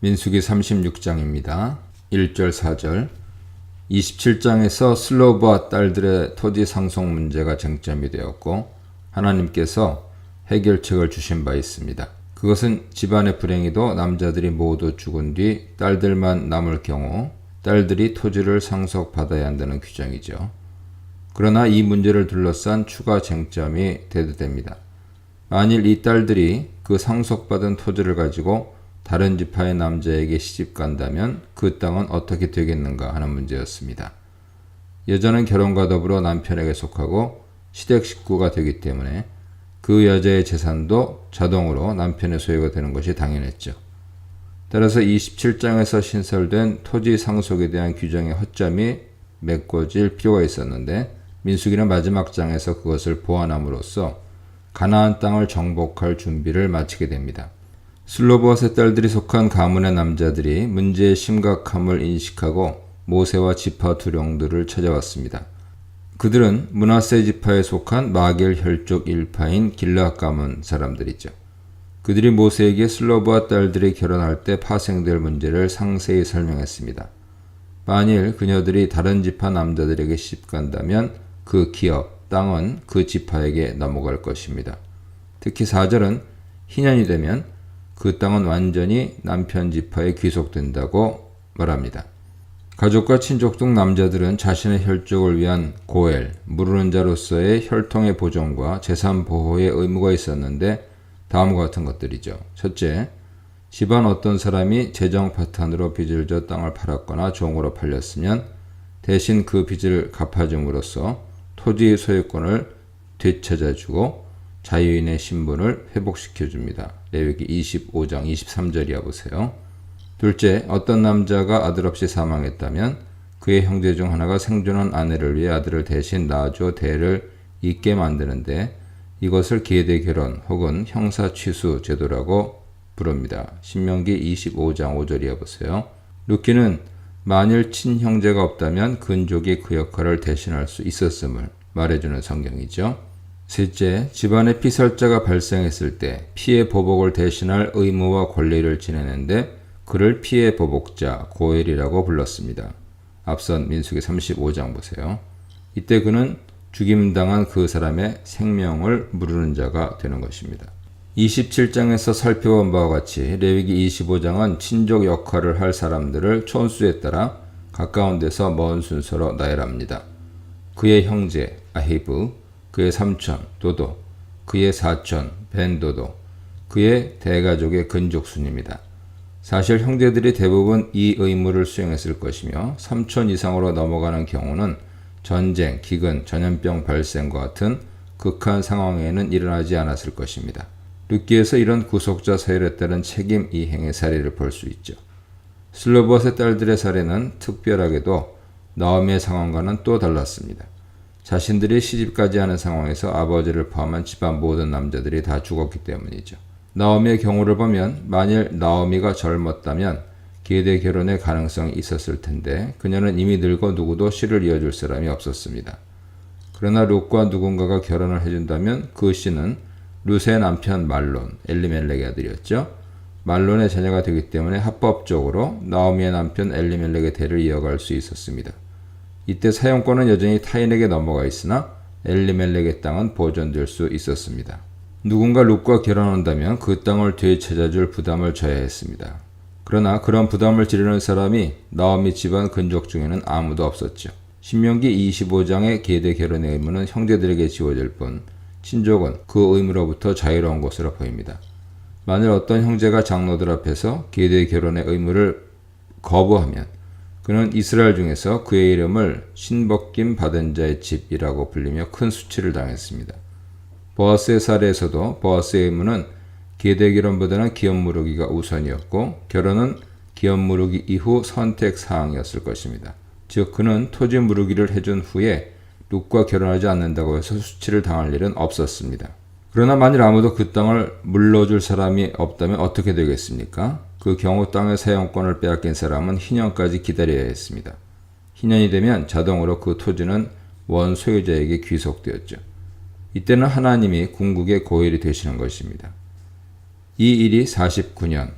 민수기 36장입니다. 1절 4절 27장에서 슬로브와 딸들의 토지 상속 문제가 쟁점이 되었고 하나님께서 해결책을 주신 바 있습니다. 그것은 집안의 불행이도 남자들이 모두 죽은 뒤 딸들만 남을 경우 딸들이 토지를 상속받아야 한다는 규정이죠. 그러나 이 문제를 둘러싼 추가 쟁점이 대두됩니다. 만일 이 딸들이 그 상속받은 토지를 가지고 다른 지파의 남자에게 시집간다면 그 땅은 어떻게 되겠는가 하는 문제였습니다. 여자는 결혼과 더불어 남편에게 속하고 시댁 식구가 되기 때문에 그 여자의 재산도 자동으로 남편의 소유가 되는 것이 당연했죠. 따라서 27장에서 신설된 토지 상속에 대한 규정의 허점이 메꿔질 필요가 있었는데 민수기는 마지막 장에서 그것을 보완함으로써 가나안 땅을 정복할 준비를 마치게 됩니다. 슬로보앗의 딸들이 속한 가문의 남자들이 문제의 심각함을 인식하고 모세와 지파 두령들을 찾아왔습니다. 그들은 므낫세 지파에 속한 마겔 혈족 일파인 길르앗 가문 사람들이죠. 그들이 모세에게 슬로보앗 딸들이 결혼할 때 파생될 문제를 상세히 설명했습니다. 만일 그녀들이 다른 지파 남자들에게 시집간다면 그 기업, 땅은 그 지파에게 넘어갈 것입니다. 특히 4절은 희년이 되면 그 땅은 완전히 남편 지파에 귀속된다고 말합니다. 가족과 친족 등 남자들은 자신의 혈족을 위한 고엘, 무르는 자로서의 혈통의 보존과 재산 보호의 의무가 있었는데 다음과 같은 것들이죠. 첫째, 집안 어떤 사람이 재정 파탄으로 빚을 져 땅을 팔았거나 종으로 팔렸으면 대신 그 빚을 갚아줌으로써 토지의 소유권을 되찾아주고 자유인의 신분을 회복시켜줍니다. 레위기 25장 23절이야 보세요. 둘째, 어떤 남자가 아들 없이 사망했다면 그의 형제 중 하나가 생존한 아내를 위해 아들을 대신 낳아줘 대를 잇게 만드는데 이것을 계대 결혼 혹은 형사 취수 제도라고 부릅니다. 신명기 25장 5절이야 보세요. 룻기는 만일 친형제가 없다면 근족이 그 역할을 대신할 수 있었음을 말해주는 성경이죠. 셋째, 집안에 피살자가 발생했을 때 피해 보복을 대신할 의무와 권리를 지내는데 그를 피해 보복자, 고엘이라고 불렀습니다. 앞선 민수기 35장 보세요. 이때 그는 죽임당한 그 사람의 생명을 물으는 자가 되는 것입니다. 27장에서 살펴본 바와 같이 레위기 25장은 친족 역할을 할 사람들을 촌수에 따라 가까운 데서 먼 순서로 나열합니다. 그의 형제 아히브, 그의 삼촌 도도, 그의 사촌 벤도도, 그의 대가족의 근족순입니다. 사실 형제들이 대부분 이 의무를 수행했을 것이며 삼촌 이상으로 넘어가는 경우는 전쟁, 기근, 전염병 발생과 같은 극한 상황에는 일어나지 않았을 것입니다. 룻기에서 이런 구속자 사열에 따른 책임 이행의 사례를 볼 수 있죠. 슬로보앗의 딸들의 사례는 특별하게도 나오미의 상황과는 또 달랐습니다. 자신들이 시집가지 않은 상황에서 아버지를 포함한 집안 모든 남자들이 다 죽었기 때문이죠. 나오미의 경우를 보면 만일 나오미가 젊었다면 계대 결혼의 가능성이 있었을 텐데 그녀는 이미 늙어 누구도 씨를 이어줄 사람이 없었습니다. 그러나 룻과 누군가가 결혼을 해준다면 그 씨는 룻의 남편 말론, 엘리멜렉의 아들이었죠. 말론의 자녀가 되기 때문에 합법적으로 나오미의 남편 엘리멜렉의 대를 이어갈 수 있었습니다. 이때 사용권은 여전히 타인에게 넘어가 있으나 엘리멜렉의 땅은 보존될 수 있었습니다. 누군가 룻과 결혼한다면 그 땅을 되찾아줄 부담을 져야 했습니다. 그러나 그런 부담을 지르는 사람이 나오미 집안 근족 중에는 아무도 없었죠. 신명기 25장의 계대 결혼의 의무는 형제들에게 지워질 뿐 친족은 그 의무로부터 자유로운 것으로 보입니다. 만일 어떤 형제가 장로들 앞에서 계대 결혼의 의무를 거부하면 그는 이스라엘 중에서 그의 이름을 신벗김 받은 자의 집이라고 불리며 큰 수치를 당했습니다. 보아스의 사례에서도 보아스의 의무는 계대 결혼보다는 기업 무르기가 우선이었고 결혼은 기업 무르기 이후 선택 사항이었을 것입니다. 즉 그는 토지 무르기를 해준 후에 룻과 결혼하지 않는다고 해서 수치를 당할 일은 없었습니다. 그러나 만일 아무도 그 땅을 물러줄 사람이 없다면 어떻게 되겠습니까? 그 경우 땅의 사용권을 빼앗긴 사람은 희년까지 기다려야 했습니다. 희년이 되면 자동으로 그 토지는 원 소유자에게 귀속되었죠. 이때는 하나님이 궁극의 고일이 되시는 것입니다. 이 일이 49년,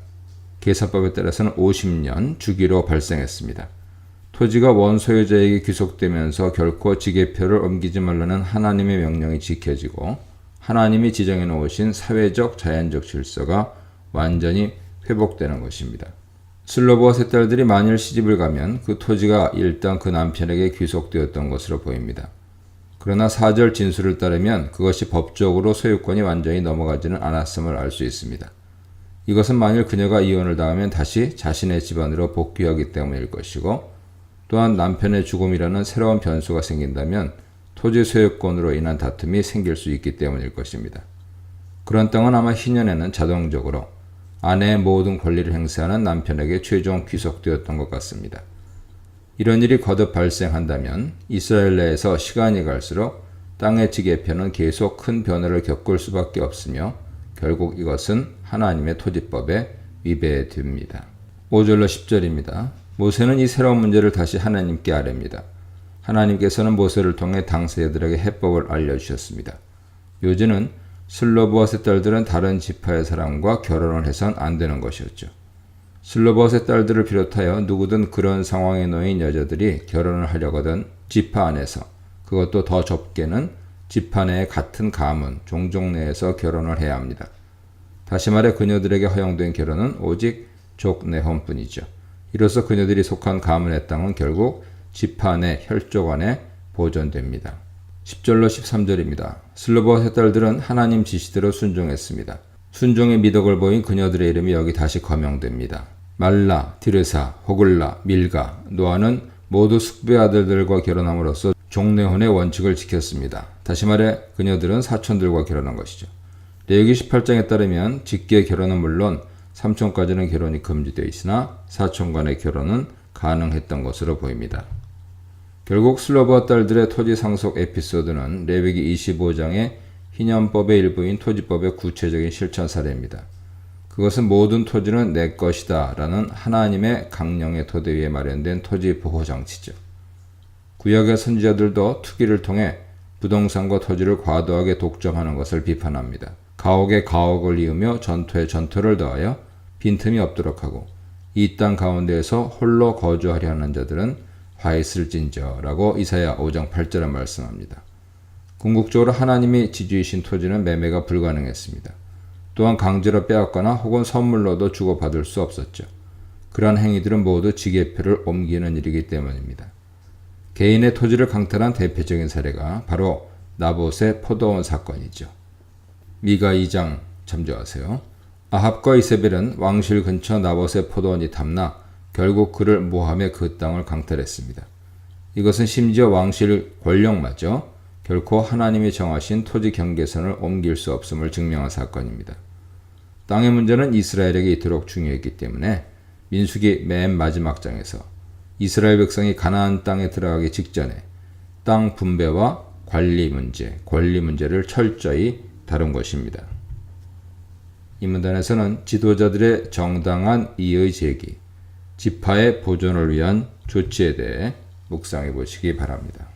계산법에 따라서는 50년 주기로 발생했습니다. 토지가 원소유자에게 귀속되면서 결코 지계표를 옮기지 말라는 하나님의 명령이 지켜지고 하나님이 지정해 놓으신 사회적 자연적 질서가 완전히 회복되는 것입니다. 슬로보와 세 딸들이 만일 시집을 가면 그 토지가 일단 그 남편에게 귀속되었던 것으로 보입니다. 그러나 4절 진술을 따르면 그것이 법적으로 소유권이 완전히 넘어가지는 않았음을 알 수 있습니다. 이것은 만일 그녀가 이혼을 당하면 다시 자신의 집안으로 복귀하기 때문일 것이고 또한 남편의 죽음이라는 새로운 변수가 생긴다면 토지 소유권으로 인한 다툼이 생길 수 있기 때문일 것입니다. 그런 땅은 아마 희년에는 자동적으로 아내의 모든 권리를 행사하는 남편에게 최종 귀속되었던 것 같습니다. 이런 일이 거듭 발생한다면 이스라엘 내에서 시간이 갈수록 땅의 지계표는 계속 큰 변화를 겪을 수밖에 없으며 결국 이것은 하나님의 토지법에 위배됩니다. 5절로 10절입니다. 모세는 이 새로운 문제를 다시 하나님께 아뢰입니다. 하나님께서는 모세를 통해 당사자들에게 해법을 알려주셨습니다. 묘지는 슬로보와 세 딸들은 다른 지파의 사람과 결혼을 해선 안 되는 것이었죠. 슬로보와 세 딸들을 비롯하여 누구든 그런 상황에 놓인 여자들이 결혼을 하려거든 지파 안에서, 그것도 더 좁게는 지파 내의 같은 가문, 종족 내에서 결혼을 해야 합니다. 다시 말해 그녀들에게 허용된 결혼은 오직 족내혼뿐이죠. 이로써 그녀들이 속한 가문의 땅은 결국 지파 내 혈족 안에 보존됩니다. 10절로 13절입니다. 슬로보와 세 딸들은 하나님 지시대로 순종했습니다. 순종의 미덕을 보인 그녀들의 이름이 여기 다시 거명됩니다. 말라, 디르사, 호글라, 밀가, 노아는 모두 숙부의 아들들과 결혼함으로써 종내혼의 원칙을 지켰습니다. 다시 말해 그녀들은 사촌들과 결혼한 것이죠. 레위기 18장에 따르면 직계 결혼은 물론 삼촌까지는 결혼이 금지되어 있으나 사촌 간의 결혼은 가능했던 것으로 보입니다. 결국 슬로보와 딸들의 토지 상속 에피소드는 레위기 25장의 희년법의 일부인 토지법의 구체적인 실천 사례입니다. 그것은 모든 토지는 내 것이다 라는 하나님의 강령의 토대 위에 마련된 토지 보호 장치죠. 구약의 선지자들도 투기를 통해 부동산과 토지를 과도하게 독점하는 것을 비판합니다. 가옥에 가옥을 이으며 전토에 전토를 더하여 빈틈이 없도록 하고 이 땅 가운데에서 홀로 거주하려 하는 자들은 화 있을진저라고 이사야 5장 8절에 말씀합니다. 궁극적으로 하나님이 지주이신 토지는 매매가 불가능했습니다. 또한 강제로 빼앗거나 혹은 선물로도 주고받을 수 없었죠. 그러한 행위들은 모두 지계표를 옮기는 일이기 때문입니다. 개인의 토지를 강탈한 대표적인 사례가 바로 나봇의 포도원 사건이죠. 미가 2장 참조하세요. 아합과 이세벨은 왕실 근처 나봇의 포도원이 탐나 결국 그를 모함해 그 땅을 강탈했습니다. 이것은 심지어 왕실 권력마저 결코 하나님이 정하신 토지 경계선을 옮길 수 없음을 증명한 사건입니다. 땅의 문제는 이스라엘에게 이토록 중요했기 때문에 민수기 맨 마지막 장에서 이스라엘 백성이 가나안 땅에 들어가기 직전에 땅 분배와 관리 문제, 권리 문제를 철저히 다룬 것입니다. 이 문단에서는 지도자들의 정당한 이의 제기, 지파의 보존을 위한 조치에 대해 묵상해 보시기 바랍니다.